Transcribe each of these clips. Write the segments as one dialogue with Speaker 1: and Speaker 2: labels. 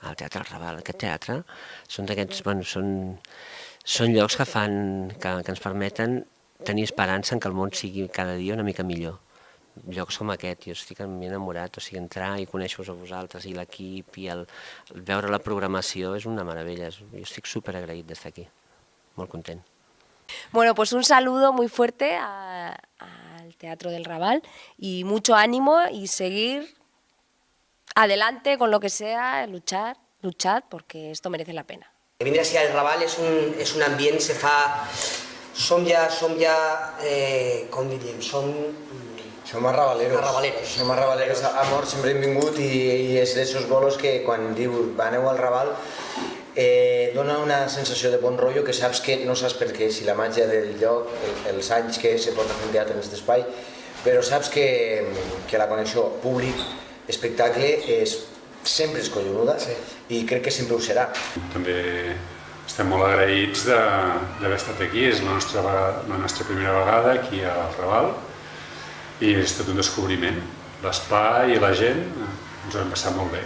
Speaker 1: al Teatre del Raval. Aquest teatre són d'aquests, bueno, són llocs que ens permeten tenir esperança en que el món sigui cada dia una mica millor. Llocs com aquest, jo estic enamorat, o sigui, entrar i conèixer-vos a vosaltres i l'equip i el veure la programació és una meravella, jo estic súper agraït d'estar aquí, molt content.
Speaker 2: Bueno, pues un saludo muy fuerte al Teatro del Raval y mucho ánimo y seguir adelante con lo que sea, luchar porque esto merece la pena.
Speaker 3: Vindre així al Raval és un ambient, som ja, com diríem,
Speaker 4: som arrabaleros. Som arrabaleros, amor, sempre hem vingut i és d'esos bolos que quan dius aneu al Raval dona una sensació de bon rotllo que saps que no saps per què, si la màgia del lloc, els anys que se porta fent teatre en aquest espai, però saps que la connexió públic-espectacle sempre és collonuda i crec que sempre ho serà.
Speaker 5: També estem molt agraïts d'haver estat aquí, és la nostra primera vegada aquí al Raval i és tot un descobriment. L'espai i la gent ens ho hem passat molt bé.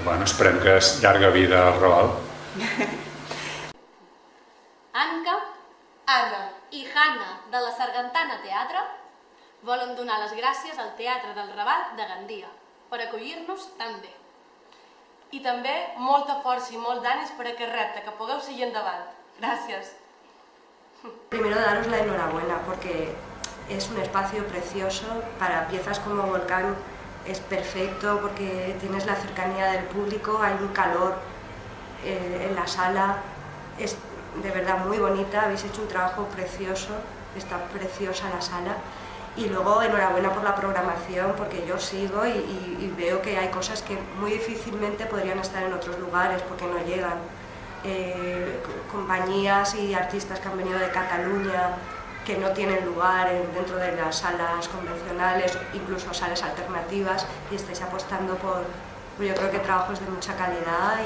Speaker 5: Bueno, esperem que és llarga vida al Raval.
Speaker 6: Anca, Anna i Hanna de la Sargantana Teatre volen donar les gràcies al Teatre del Raval de Gandia per acollir-nos tan bé. I també molta força i molt d'ànims per aquest repte, que pugueu seguir endavant. Gràcies.
Speaker 7: Primero daros la enhorabuena porque es un espacio precioso para piezas como Volcán. Es perfecto porque tienes la cercanía del público, hay un calor en la sala, es de verdad muy bonita, habéis hecho un trabajo precioso, está preciosa la sala y luego enhorabuena por la programación porque yo sigo y veo que hay cosas que muy difícilmente podrían estar en otros lugares porque no llegan. Compañías y artistas que han venido de Cataluña que no tienen lugar dentro de las salas convencionales, incluso salas alternativas, y estáis apostando por, yo creo que trabajos de mucha calidad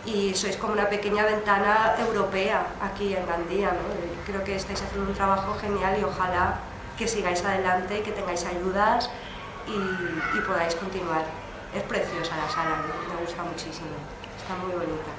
Speaker 7: y sois como una pequeña ventana europea aquí en Gandia, ¿no? Creo que estáis haciendo un trabajo genial y ojalá que sigáis adelante y que tengáis ayudas y podáis continuar. Es preciosa la sala, me gusta muchísimo, está muy bonita.